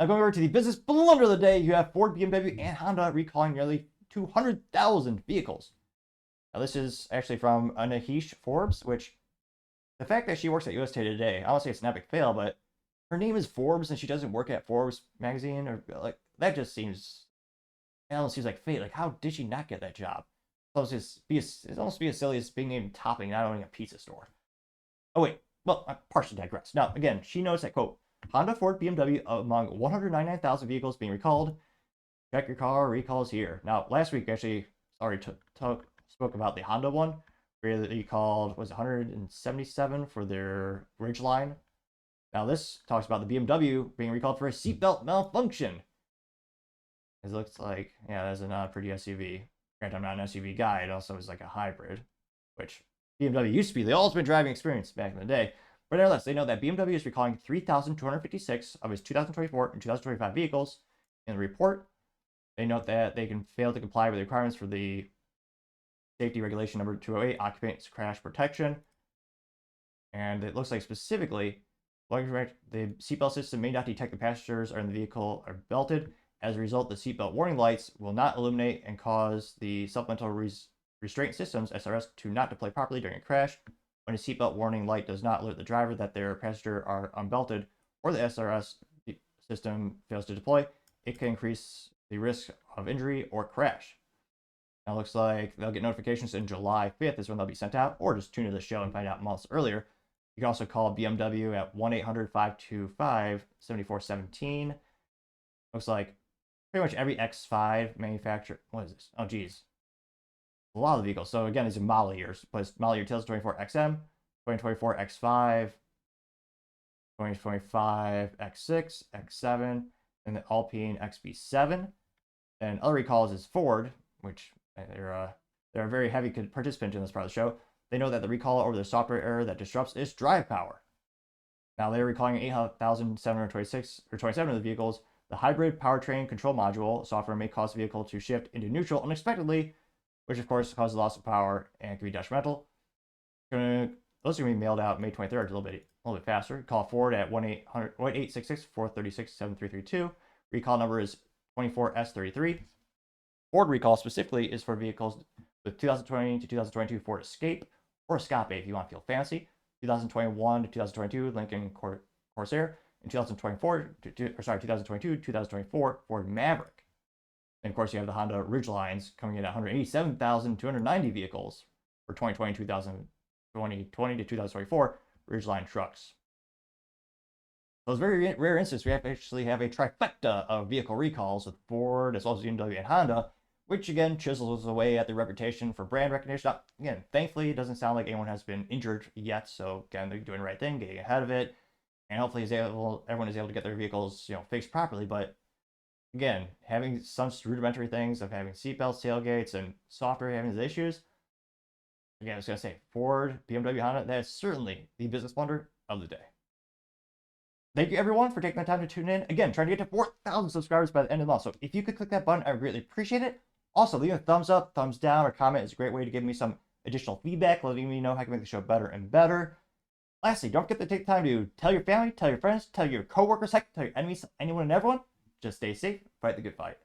Now going over to the business blunder of the day, you have Ford, BMW, and Honda recalling nearly 200,000 vehicles. Now this is actually from Anahish Forbes, which the fact that she works at USA Today, I don't say it's an epic fail, but her name is Forbes and she doesn't work at Forbes magazine, or like that just seems, it almost seems like fate. Like, how did she not get that job? It's almost be as silly as being named Topping, not owning a pizza store. Oh wait, well, I partially digress. Now again, she notes that quote, Honda, Ford, BMW among 199,000 vehicles being recalled. Check your car recalls here. Now last week actually already spoke about the Honda one, where they called was 177 for their Ridgeline. Now this talks about the BMW being recalled for a seatbelt malfunction. It looks like, yeah, that's a not pretty SUV. Granted, I'm not an SUV guy. It also is like a hybrid, which BMW used to be the ultimate driving experience back in the day. But nevertheless, they know that BMW is recalling 3,256 of its 2024 and 2025 vehicles. In the report, they note that they can fail to comply with the requirements for the safety regulation number 208, occupant crash protection. And it looks like specifically, the seatbelt system may not detect the passengers are in the vehicle are belted. As a result, the seatbelt warning lights will not illuminate and cause the supplemental restraint systems, SRS, to not deploy properly during a crash. When a seatbelt warning light does not alert the driver that their passenger are unbelted or the SRS system fails to deploy, it can increase the risk of injury or crash. Now it looks like they'll get notifications in July 5th is when they'll be sent out, or just tune into the show and find out months earlier. You can also call BMW at 1-800-525-7417. Looks like pretty much every X5 manufacturer, what is this? Oh, geez. A lot of the vehicles. So again, these are model years. But model year 2024 XM, 2024 X5, 2025 X6, X7, and the Alpine XB7. And other recalls is Ford, which they're a very heavy participant in this part of the show. They know that the recall over the software error that disrupts its drive power. Now they're recalling 8,726 or 27 of the vehicles. The hybrid powertrain control module software may cause the vehicle to shift into neutral unexpectedly, which of course causes loss of power and can be detrimental. Those are going to be mailed out May 23rd, a little bit faster. Call Ford at 1-866-436-7332. Recall number is 24S33. Ford recall specifically is for vehicles with 2020 to 2022 Ford Escape or Escape if you want to feel fancy, 2021 to 2022 Lincoln Corsair, and 2022-2024 Ford Maverick. And of course, you have the Honda Ridgelines coming in at 187,290 vehicles for 2020 to 2024 Ridgeline trucks. So it's a very rare instance we actually have a trifecta of vehicle recalls with Ford as well as BMW and Honda, which again chisels away at their reputation for brand recognition. Now, again, thankfully, it doesn't sound like anyone has been injured yet. So again, they're doing the right thing, getting ahead of it, and hopefully everyone is able to get their vehicles, fixed properly. But again, having some rudimentary things of having seatbelts, tailgates, and software having these issues. Again, I was gonna say Ford, BMW, Honda. That is certainly the business blunder of the day. Thank you everyone for taking the time to tune in. Again, trying to get to 4,000 subscribers by the end of the month. So if you could click that button, I would greatly appreciate it. Also, leave a thumbs up, thumbs down, or comment is a great way to give me some additional feedback, letting me know how I can make the show better and better. Lastly, don't forget to take time to tell your family, tell your friends, tell your coworkers, heck, tell your enemies, anyone and everyone. Just stay safe, fight the good fight.